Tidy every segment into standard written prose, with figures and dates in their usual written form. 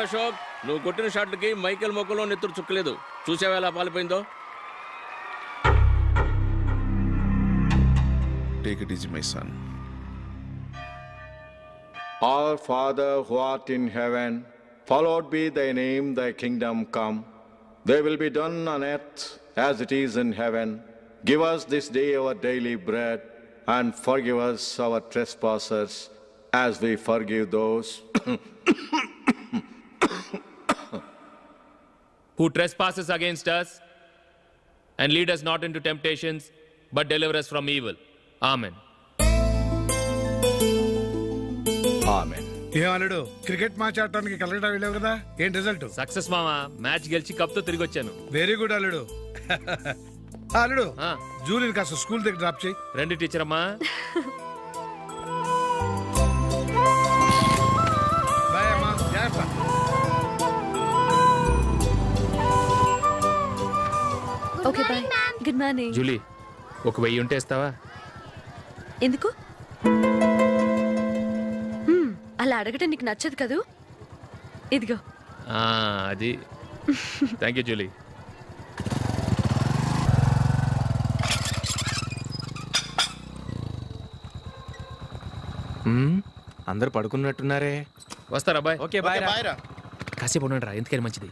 అశోక్, నువ్వు కొట్టిన షాట్లకి మైకేల్ మొక్కలో నెత్తురు చుక్కలేదు. చూసావా ఎలా పాలిపోయిందో? Take it easy, my son. Our Father who art in heaven, hallowed be thy name, thy kingdom come. Thy will be done on earth as it is in heaven. Give us this day our daily bread, and forgive us our trespasses, as we forgive those who trespasses against us, and lead us not into temptations, but deliver us from evil. Amen. Amen. ఏమన్నాడు? Cricket match ఆడటానికి కలకటా వెళ్ళావు కదా, ఏం result? Success మామా, match గెలిచి cup తో తిరిగి వచ్చాను. వెరీ గుడ్ అల్లుడు. అల్లుడు, జూలిని కాస్త స్కూల్ దగ్గర డ్రాప్ చేయి. రండి టీచర్ అమ్మా. బాయ్ అమ్మా, జాగ్రత్త. Okay bye. Good morning. Julie, ఒక 1000 ఉంటే ఇస్తావా? ఎందుకు? అలా అడగటం నీకు నచ్చదు కదూ. ఇదిగో. అది. Thank you Julie. అందరు పడుకున్నట్టున్నారే. వస్తారా బాయ్? ఓకే బాయ్ రా. కాసేపు ఉండండి రా, ఎందుకని మంచిది.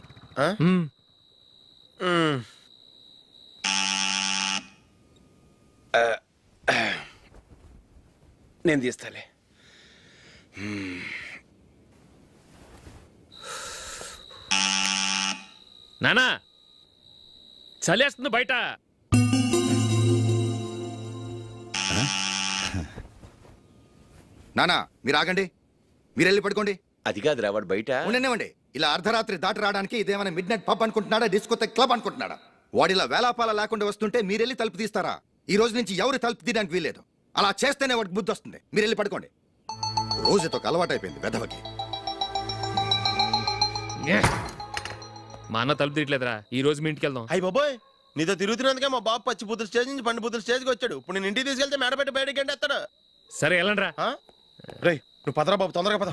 నేను తీస్తాలే. నానా, చలేస్తుంది బయట. నానా మీరు ఆగండి, మీరు వెళ్ళి పడుకోండి. అది కాదురా, వాడు బయట ఉండనివ్వండి. ఇలా అర్ధరాత్రి దాటి రావడానికి ఇదేమైనా mid night pub అనుకుంటున్నాడా, discotheque club అనుకుంటున్నాడా? వాడిలా వేలాపాల లేకుండా వస్తుంటే మీరెళ్ళి తలుపు తీస్తారా? ఈ రోజు నుంచి ఎవరు తలుపు తీయడానికి వీల్లేదు. అలా చేస్తేనే వాడికి బుద్ధి వస్తుంది. మీరు వెళ్ళి పడుకోండి. రోజుతో అలవాటైపోయింది వెధవకి. మా అన్న తలుపు తీయట్లేదురా, ఈ రోజు మీ ఇంటికి వెళ్దాం. అయ్యి బాబోయ్, నీతో తిరుగుతున్నందుకే మా బాబు పచ్చి బుద్ధుల స్టేజ్ నుంచి పండు బుద్ధుల స్టేజ్కి వచ్చాడు. ఇప్పుడు నేను ఇంటికి తీసుకెళ్తే మేడపెట్టి బయటకి ఎండేస్తాడు. సరే వెళ్ళండి రా. రేయ్ నువ్వు పదరా బాబు, తొందరగా పద.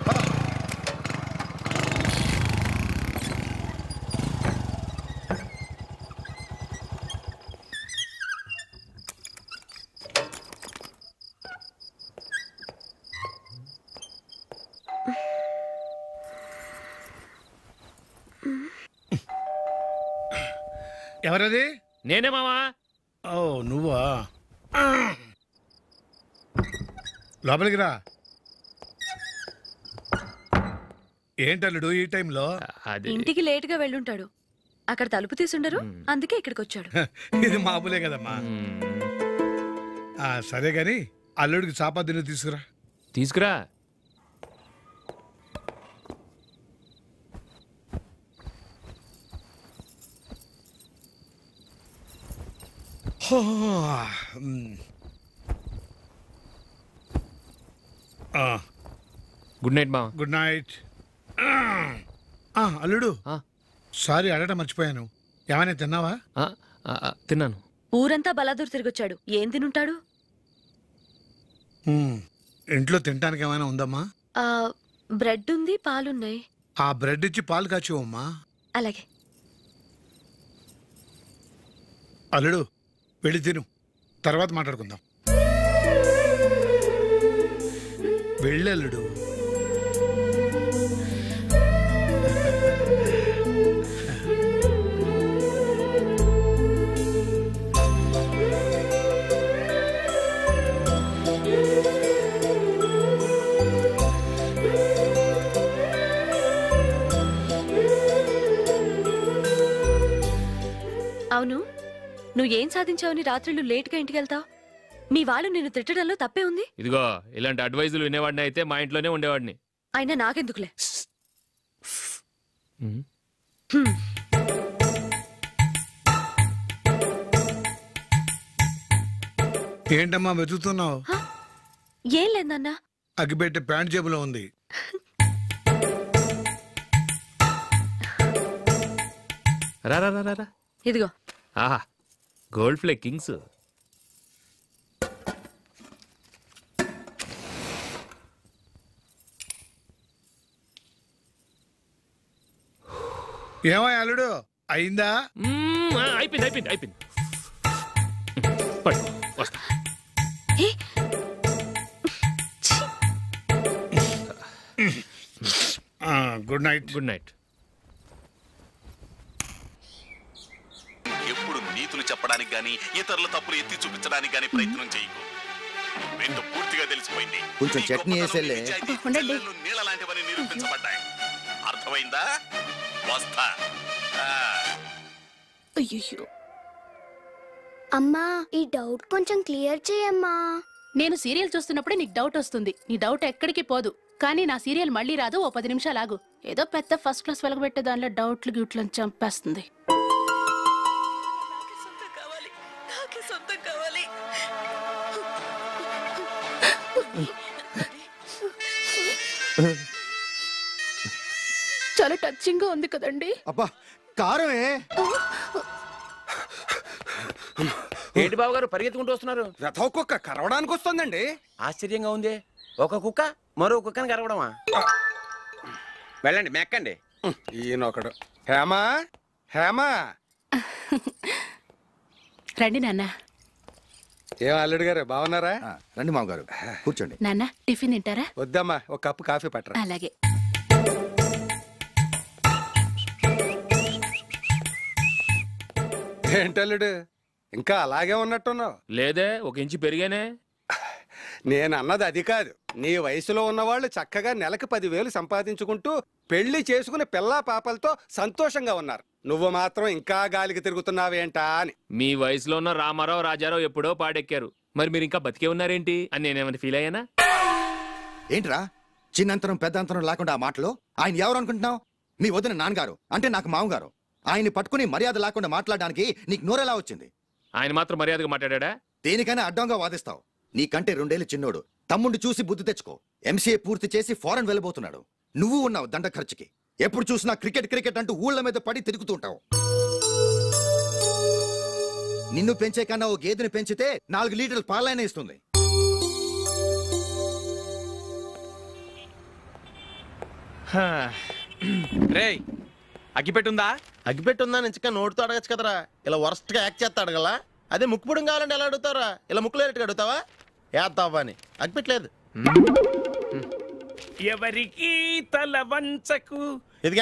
ఎవరది? నేనే మావా. ఓ నువ్వా? లోపలికి రా. ఏంటల్లుడు ఈ టైంలో? ఇంటికి లేట్ గా వెళ్ళుంటాడు, అక్కడ తలుపు తీసుండరు, అందుకే ఇక్కడికి వచ్చాడు. ఇది మామూలే కదమ్మా. సరే గాని అల్లుడికి చాపాదిని తీసుకురా. తీసుకురా. గుడ్ నైట్ మామ. Good night. అల్లుడు, సారీ అడగటం మర్చిపోయాను. ఏమైనా తిన్నావా? తిన్నాను. ఊరంతా బలాదూర్ తిరిగొచ్చాడు, ఏం తినుంటాడు? ఇంట్లో తినటానికి ఏమైనా ఉందమ్మా? బ్రెడ్ ఉంది, పాలున్నాయి. ఆ బ్రెడ్ ఇచ్చి పాలు కాచివమ్మా. అలాగే. అల్లుడు వెళ్ళి తిను, తర్వాత మాట్లాడుకుందాం. వెళ్ళల్లుడు. అవును, నువ్వేం సాధించావని రాత్రులు లేట్గా ఇంటికి వెళ్తావు? మీ వాళ్ళు నిన్ను తిట్టడంలో తప్పే ఉంది. ఇదిగో, ఇలాంటి అడ్వైజులు వినేవాడిని అయితే మా ఇంట్లోనే ఉండేవాడిని. అయినా నాకెందుకులే. ఏంటమ్మా వెతుకుతున్నావు? ఏం లేదన్నా. అగ్గిపెట్టె ప్యాంట్ జేబులో ఉంది. రా రా రా రా. ఇదిగో. ఆహా, గోల్డ్ ఫ్లే కింగ్స్. ఏమో అల్లుడు అయిందా? అయిపోయింది అయిపోయింది అయిపోయింది. పట్టు, వస్తా. Good night. Good night. ఎప్పుడు నీతులు చెప్పడానికి గాని ఇతరుల తప్పులు ఎత్తి చూపించడానికి గాని ప్రయత్నం చేయకు. రెండు పూర్తిగా తెలిసిపోయింది. కొంచెం చట్నీ వేసేలే. నీళ్ళ లాంటివని నిరూపించబడ్డాయి. అర్థమైందా? వస్తా. అయ్యో అమ్మా, ఈ డౌట్ కొంచెం క్లియర్ చేయమ్మా. నేను సీరియల్ చూస్తున్నప్పుడే నీకు డౌట్ వస్తుంది. నీ డౌట్ ఎక్కడికి పోదు. కానీ నా సీరియల్ మళ్ళీ రాదు. ఓ 10 నిమిషాలు ఆగు. ఏదో పెద్ద ఫస్ట్ క్లాస్ వెలగబెట్టే దానిలో డౌట్లు గ్యూట్లను చంపేస్తుంది. చాలా టచింగ్ గా ఉంది కదండి. అబ్బా కారమే. ఏంటి బాబు గారు పరిగెత్తుకుంటూ వస్తున్నారు? రథ కుక్క కరవడానికి వస్తుందండి. ఆశ్చర్యంగా ఉంది. ఒక కుక్క మరో కుక్కని కరవడమా? వెళ్ళండి మెక్కండి. ఈయనొకడు. హేమా హేమా. రండి నాన్న. ఏం అల్లుడు గారు బాగున్నారా? రండి మామగారు కూర్చోండి. నాన్న టిఫిన్ తింటారా? వద్దమ్మా, ఒక కప్పు కాఫీ పట్టరా. అలాగే. ఏంటల్లుడు ఇంకా అలాగే ఉన్నట్టున్నావు? లేదే, 1 ఇంచు పెరిగానే. నేను అన్నది అది కాదు. నీ వయసులో ఉన్నవాళ్ళు చక్కగా నెలకు 10,000 సంపాదించుకుంటూ పెళ్లి చేసుకుని పిల్లా పాపలతో సంతోషంగా ఉన్నారు. నువ్వు మాత్రం ఇంకా గాలికి తిరుగుతున్నావేంటా అని. మీ వయసులో ఉన్న రామారావు రాజారావు ఎప్పుడో పాడెక్కారు. మరి మీరు ఇంకా బతికే ఉన్నారేంటి అని నేనేమైనా ఫీల్ అయ్యానా? ఏంట్రా చిన్నంతరం పెద్దంతరం లేకుండా ఆ మాటలు? ఆయన ఎవరు అనుకుంటున్నావు? మీ వదిన నాన్నగారు, అంటే నాకు మామగారు. ఆయన్ని పట్టుకుని మర్యాద లేకుండా మాట్లాడడానికి నీకు నోరెలా వచ్చింది? ఆయన మాత్రం మర్యాదగా మాట్లాడా? దేనికైనా అడ్డంగా వాదిస్తావు. నీకంటే 2 ఏళ్ళు చిన్నోడు. తమ్ముడు చూసి బుద్ధి తెచ్చుకో. ఎంసీఏ పూర్తి చేసి ఫారెన్ వెళ్ళబోతున్నాడు. నువ్వు ఉన్నావు దండ ఖర్చుకి. ఎప్పుడు చూసినా క్రికెట్ క్రికెట్ అంటూ ఊళ్ళ మీద పడి తిరుగుతుంటావు. నిన్ను పెంచే కన్నా ఓ గేదెని పెంచితే 4 లీటర్ల పాలైనా ఇస్తుంది. రేయ్ అగ్గిపెట్టుందా? అగ్గిపెట్టుందా నుంచి నోటితో అడగచ్చు కదరా. ఇలా వరస్ట్ గా యాక్ట్ చేస్తా అడగలా. అదే ముక్కుపుడం కావాలంటే ఎలా అడుగుతారా? ఇలా ముక్కులేటట్టు అడుగుతావా? ఏద్దావా అని. అగ్గిపెట్టలేదు. ఎవరికి తల వంచకు. ఇది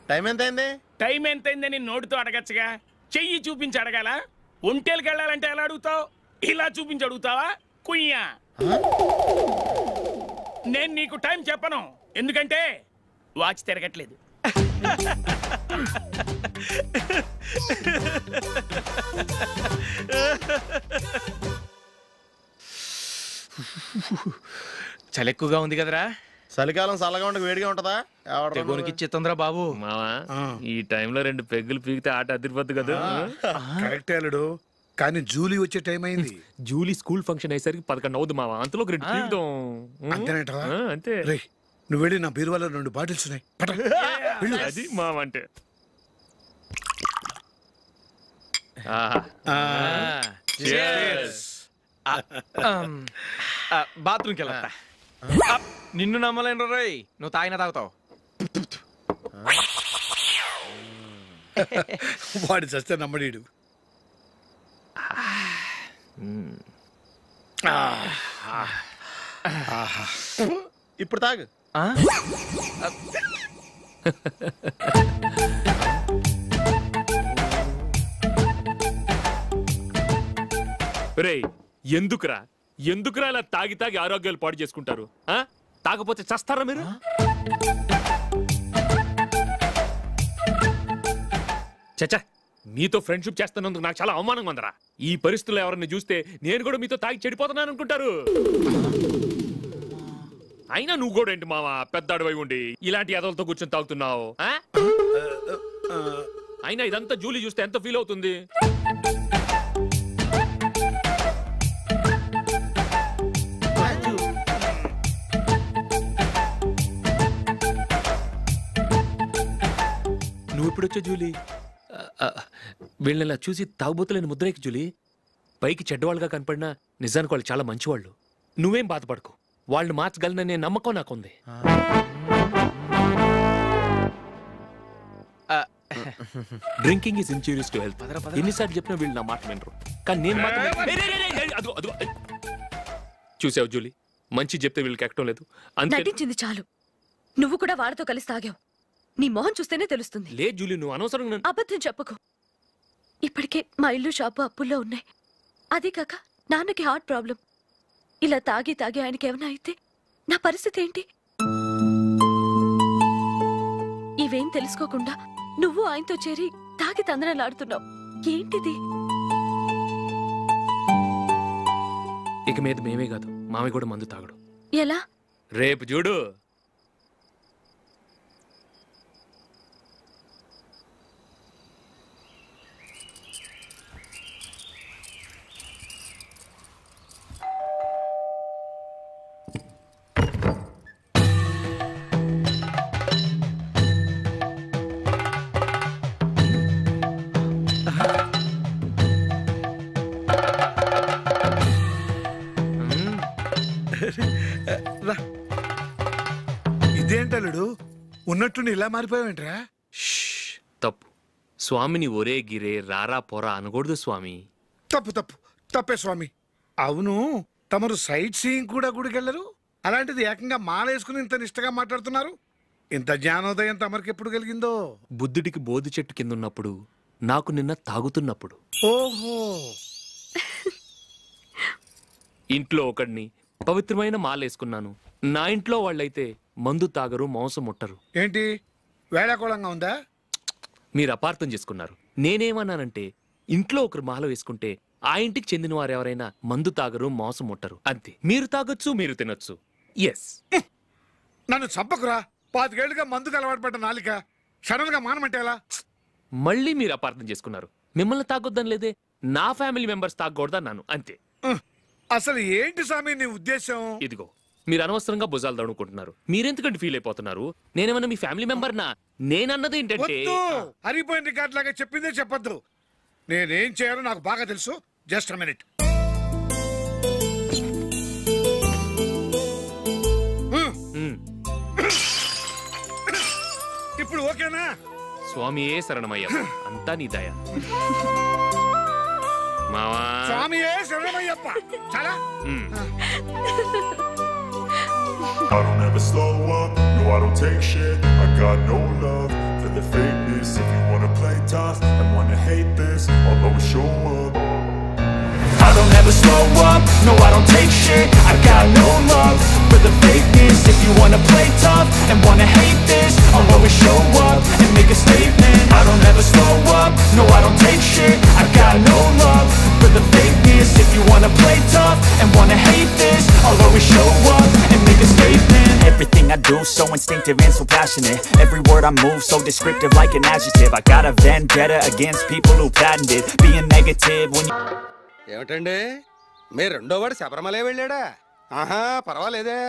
టైం ఎంత అయింది? టైం ఎంత అయిందని నోటితో అడగచ్చుగా. చెయ్యి చూపించి అడగాల. ఒంటేలకు వెళ్ళాలంటే ఎలా అడుగుతావు? ఇలా చూపించి అడుగుతావా? కుయ్యా. నేను నీకు టైం చెప్పను, ఎందుకంటే వాచ్ తిరగట్లేదు. చలి ఎక్కువగా ఉంది కదరా. చలికాలం చల్లగా ఉండక వేడిగా ఉంటదా? తెగునికి చిత్తంద్రా బాబు. మావా ఈ టైంలో 2 పెగ్గులు పీకితే ఆట అదిరిపోద్దు కదా. కరెక్ట్ అల్లుడు, కానీ జూలీ వచ్చే టైం అయింది. జూలీ స్కూల్ ఫంక్షన్ అయ్యేసరికి 11 అవుద్ది మావా. అంతలో 2 పీకుతాం. అంతేనేటవా? అంతే. రే నువ్వు వెళ్ళి నా బీరువాలో 2 బాటిల్స్ ఉన్నాయి. అది మావా అంటే. బాత్రూమ్కి వెళ్ళా. నిన్ను నమ్మలేను రోయ్, నువ్వు తాగినా తాగుతావు. వాడు చస్తే నమ్మడీడు. ఇప్పుడు తాగు. రేయ్ ఎందుకురా ఇలా తాగి తాగి ఆరోగ్యాలు పాడు చేసుకుంటారు? తాగపోతే చస్తారా మీరు? చచ్చా, మీతో ఫ్రెండ్షిప్ చేస్తున్నందుకు నాకు చాలా అవమానంగా ఉందరా. ఈ పరిస్థితుల్లో ఎవరిని చూస్తే నేను కూడా మీతో తాగి చెడిపోతున్నాను అనుకుంటారు. అయినా నువ్వు కూడా ఏంటి మావా, పెద్ద అడవై ఉండి ఇలాంటి ఎదలతో కూర్చొని తాగుతున్నావు? అయినా ఇదంతా జూలీ చూస్తే ఎంత ఫీల్ అవుతుంది? నువ్వు ఎప్పుడొచ్చా జూలీ? వీళ్ళని చూసి తాగుబోతులేని ముద్రేకి జూలీ. పైకి చెడ్డవాళ్ళుగా కనపడినా నిజానికి వాళ్ళు చాలా మంచివాళ్ళు. నువ్వేం బాధపడకు, వాళ్ళని మార్చగలననే నమ్మకం నాకుంది. Drinking is injurious to health. ఎన్నిసార్లు చెప్పినా వీళ్ళు నా మాట వినరు. కానీ నేను మాత్రం చూసావు జూలీ, మంచి చెప్తే వీళ్ళకి ఎక్కడం లేదు. నటించింది చాలు. నువ్వు కూడా వాడితో కలిసి తాగావు. నీ మొహం చూస్తేనే తెలుస్తుంది. లే జూలీ, నువ్వు అనవసరంగా అబద్ధం చెప్పకు. ఇప్పటికే మా ఇల్లు షాపు అప్పుల్లో ఉన్నాయి. అదే కాక నాన్నకి హార్ట్ ప్రాబ్లం. ఇలా తాగి తాగి ఆయనకి ఏమైనా అయితే నా పరిస్థితి ఏంటి? ఇవేం తెలుసుకోకుండా నువ్వు ఆయనతో చేరి తాగి తందనలాడుతున్నావు. ఏంటిది? ఇక మీద మేమే కాదు, మామి కూడా మందు తాగడు. ఎలా? రేపు చూడు. ఇదేంటలుడు ఉన్నట్టుండి ఇలా మారిపోయావేంట్రా? తప్పు స్వామిని ఒరే గిరే రారా పోరా అనకూడదు స్వామి. తప్పు తప్పు తప్పే స్వామి. అవును, తమరు సైట్ సీయింగ్ కూడా గుడికెళ్ళరు. అలాంటిది ఏకంగా మాలేసుకుని ఇంత నిష్టగా మాట్లాడుతున్నారు. ఇంత జ్ఞానోదయం తమరికి ఎప్పుడు కలిగిందో? బుద్ధుడికి బోధి చెట్టు కింద ఉన్నప్పుడు, నాకు నిన్న తాగుతున్నప్పుడు. ఓహో. ఇంట్లో ఒకడిని పవిత్రమైన మాలేసుకున్నాను. నా ఇంట్లో వాళ్ళైతే మందు తాగరు, మాంసం ముట్టరు. ఏంటి వేళాకోళంగా ఉందా? మీరు అపార్థం చేసుకున్నారు. నేనేమన్నానంటే ఇంట్లో ఒకరు మాల వేసుకుంటే ఆ ఇంటికి చెందిన వారు ఎవరైనా మందు తాగరు, మాంసం ముట్టరు అంతే. మీరు తాగొచ్చు, మీరు తినొచ్చు. ఎస్. నన్ను చంపకురా. 5 ఏళ్లుగా మందుకు అలవాటు పడ్డ నాలిక సడన్ గా మానమంటే ఎలా? మళ్ళీ మీరు అపార్థం చేసుకున్నారు. మిమ్మల్ని తాగొద్దని లేదే, నా ఫ్యామిలీ మెంబర్స్ తాగకూడదన్నాను అంతే. అసలు ఏంటి స్వామి నీ ఉద్దేశం? ఇదిగో మీరు అనవసరంగా భుజాలు దడుకుంటున్నారు. మీరెందుకంటే ఫీల్ అయిపోతున్నారు? నేనేమన్నా మీ ఫ్యామిలీ మెంబర్నా? నేనన్నది ఏంటంటే హరిపోయిన రికార్డ్ లాగా చెప్పిందే చెప్పొద్దు. నేనేం చేయాలో నాకు బాగా తెలుసు. Just a minute. ఇప్పుడు ఓకేనా? స్వామియే శరణమయ్య, అంతా నీ దయ. మావా స్వామియే శరణమయ్యప్ప. చాలా I don't ever slow up, no I don't take shit. I got no love for the fakeness. If you wanna play tough and wanna hate this, I'll always show up. I don't ever slow up, no I don't take shit. I got no love for the fakeness. If you wanna play tough and wanna hate this, I'll always show up and make a statement. I don't ever slow up, no I don't take shit. I got no love for the fakeness. If you wanna play tough and wanna hate this, I'll always show up and make a statement. Everything I do so instinctive and so passionate. Every word I move so descriptive like an adjective. I got a vendetta against people who patented being negative when you... ఏమిటండి మీ రెండో వాడు శబరిమలే వెళ్ళాడా? ఆహా, పర్వాలేదే.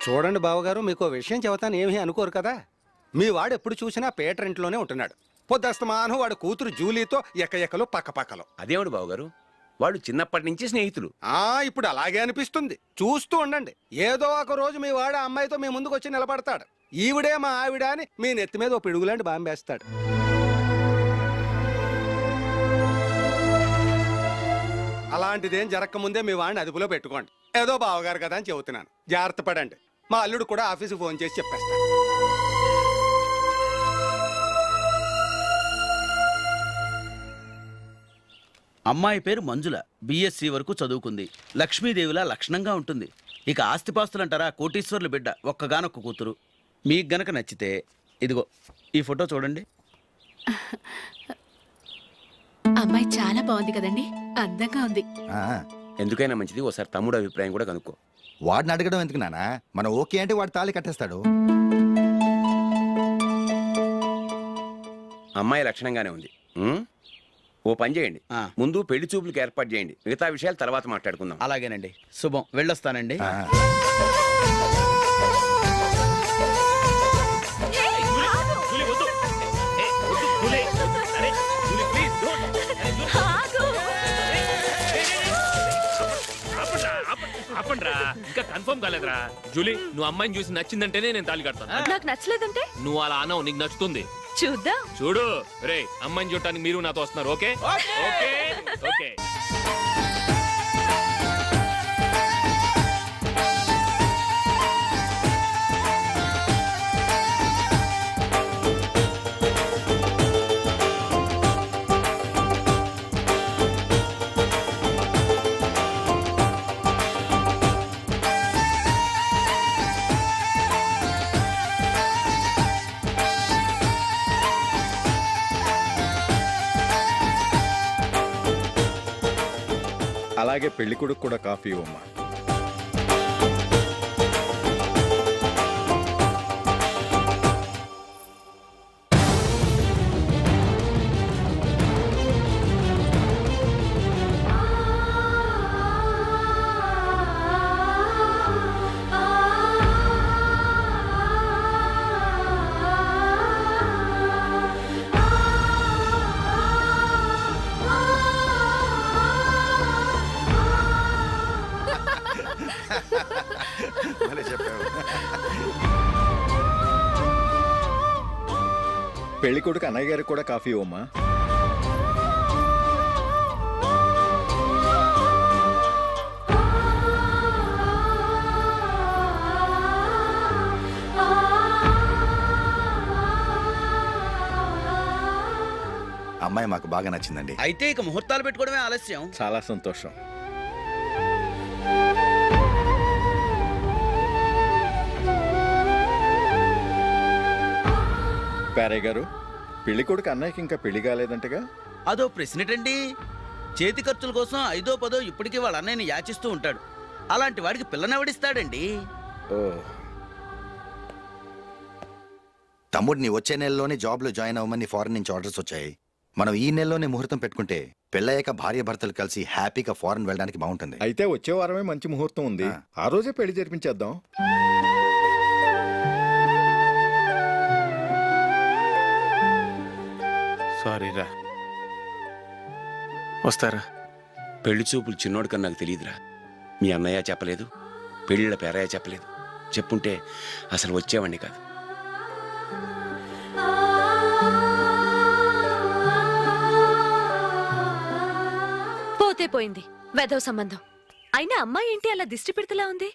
చూడండి బావగారు, మీకు విషయం చెబుతాను, ఏమీ అనుకోరు కదా. మీ వాడు ఎప్పుడు చూసినా పేటర్ ఇంట్లోనే ఉంటున్నాడు. పొద్దస్తమానం వాడు కూతురు జూలీతో ఎక్కలు పక్కపక్కలు. అదేమిటి బావగారు, వాడు చిన్నప్పటి నుంచి స్నేహితులు. ఇప్పుడు అలాగే అనిపిస్తుంది. చూస్తూ ఉండండి, ఏదో ఒక రోజు మీ వాడు అమ్మాయితో మీ ముందుకు వచ్చి నిలబడతాడు. ఈవిడే మా ఆవిడ అని మీ నెత్తి మీద ఓ పిడుగులాంటి బాంబేస్తాడు. అలాంటిదేం జరగకముందే మీ వాడిని అదుపులో పెట్టుకోండి. ఏదో బావగారు కదా అని చెబుతున్నాను, జాగ్రత్త పడండి. మా అల్లుడు కూడా ఆఫీస్కి ఫోన్ చేసి చెప్పేస్తాడు. అమ్మాయి పేరు మంజుల, బిఎస్సి వరకు చదువుకుంది. లక్ష్మీదేవిలా లక్షణంగా ఉంటుంది. ఇక ఆస్తిపాస్తులంటారా, కోటీశ్వర్లు బిడ్డ, ఒక్కగానొక్క కూతురు. మీకు గనక నచ్చితే ఇదిగో ఈ ఫోటో చూడండి. అమ్మాయి చాలా బాగుంది కదండి, అందంగా ఉంది. ఎందుకైనా మంచిది ఒకసారి తమ్ముడు అభిప్రాయం కూడా కనుక్కో. వాడిని అడగడం ఎందుకు నానా? మనం ఓకే అంటే వాడు తాళి కట్టేస్తాడు. అమ్మాయి లక్షణంగానే ఉంది. ఓ పని చేయండి, ముందు పెళ్లి చూపులకు ఏర్పాటు చేయండి, మిగతా విషయాలు తర్వాత మాట్లాడుకుందాం. అలాగేనండి. శుభం, వెళ్ళొస్తానండి. ఇంకా కన్ఫర్మ్ కాలేదురా. జూలీ, నువ్వు అమ్మాయిని చూసి నచ్చిందంటేనే నేను తాళి కడతాను. నాకు నచ్చలేదంటే? నువ్వు అలా అనవు, నీకు నచ్చుతుంది. చూద్దాం. చూడు రే, అమ్మాయిని చూడటానికి మీరు నాతో వస్తున్నారు. Okay okay okay. అలాగే పెళ్లి కొడుకు కూడా కాఫీ ఇవ్వమ్మా. పెళ్లి కొడుకు అన్నయ్య గారికి కూడా కాఫీ ఇవ్వమ్మా. అమ్మాయి మాకు బాగా నచ్చిందండి. అయితే ఇక ముహూర్తాలు పెట్టుకోవడమే ఆలస్యం. చాలా సంతోషం. పేరయ్య గారు, పెళ్లి కొడుకు అన్నయ్యకి ఇంకా పెళ్లి కాలేదంటగా? అదో ప్రశ్నటండి. చేతి ఖర్చుల కోసం 5ో 10ో ఇప్పటికీ వాళ్ళ అన్నయ్యని యాచిస్తూ ఉంటాడు. అలాంటి వాడికి పిల్లనెవడిస్తాడండి? తమ్ముడిని వచ్చే నెలలోనే జాబ్లో జాయిన్ అవ్వమని ఫారెన్ నుంచి ఆర్డర్స్ వచ్చాయి. మనం ఈ నెలలోనే ముహూర్తం పెట్టుకుంటే పెళ్ళయ్యాక భార్య భర్తలు కలిసి హ్యాపీగా ఫారెన్ వెళ్ళడానికి బాగుంటుంది. అయితే వచ్చే వారమే మంచి ముహూర్తం ఉంది, ఆ రోజే పెళ్లి జరిపించేద్దాం. సారీరా. వస్తారా? పెళ్లి చూపులు చిన్నోడు కన్నా నాకు తెలియదురా. మీ అన్నయ్య చెప్పలేదు, పెళ్ళిళ్ళ పేరయ్య చెప్పలేదు. చెప్పుంటే అసలు వచ్చేవాడిని కాదు. పోతే పోయింది వెధవ సంబంధం. అయినా అమ్మాయి ఏంటి అలా దిష్టి పెడతలా ఉంది?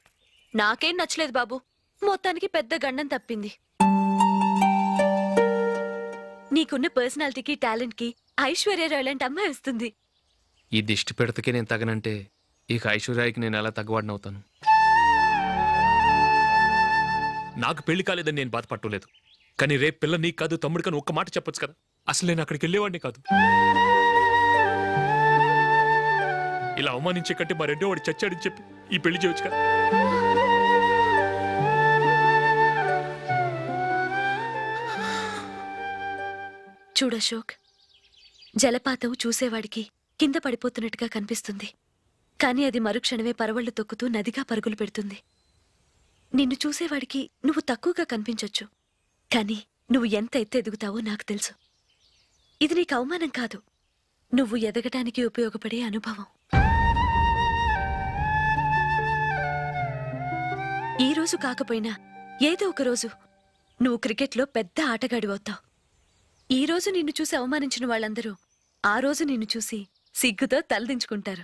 నాకేం నచ్చలేదు బాబు. మొత్తానికి పెద్ద గండం తప్పింది. నీకున్న పర్సనాలిటీకి టాలెంట్కి ఐశ్వర్యరాయ్ లాంటి అమ్మాయి వస్తుంది. ఈ దిష్టి పెడతకే నేను తగనంటే ఇక ఐశ్వర్యానికి నేను ఎలా తగ్గవాడినవుతాను? నాకు పెళ్లి కాలేదని నేను బాధపట్టలేదు, కానీ రేపు పిల్ల నీకు కాదు తమ్ముడు కానీ ఒక్క మాట చెప్పొచ్చు కదా. అసలు నేను అక్కడికి వెళ్ళేవాడిని కాదు. ఇలా అవమానించే కంటే మా రెండో వాడు చచ్చాడని చెప్పి ఈ పెళ్లి చేయొచ్చు కదా. చూడశోక్, జలపాతం చూసేవాడికి కింద పడిపోతున్నట్టుగా కనిపిస్తుంది, కానీ అది మరుక్షణమే పరవళ్లు తొక్కుతూ నదిగా పరుగులు పెడుతుంది. నిన్ను చూసేవాడికి నువ్వు తక్కువగా కనిపించొచ్చు, కానీ నువ్వు ఎంత ఎత్తు ఎదుగుతావో నాకు తెలుసు. ఇది నీకు అవమానం కాదు, నువ్వు ఎదగటానికి ఉపయోగపడే అనుభవం. ఈ రోజు కాకపోయినా ఏదో ఒక రోజు నువ్వు క్రికెట్లో పెద్ద ఆటగాడివవుతావు. ఈ రోజు నిన్ను చూసి అవమానించిన వాళ్ళందరూ ఆ రోజు నిన్ను చూసి సిగ్గుతో తలదించుకుంటారు.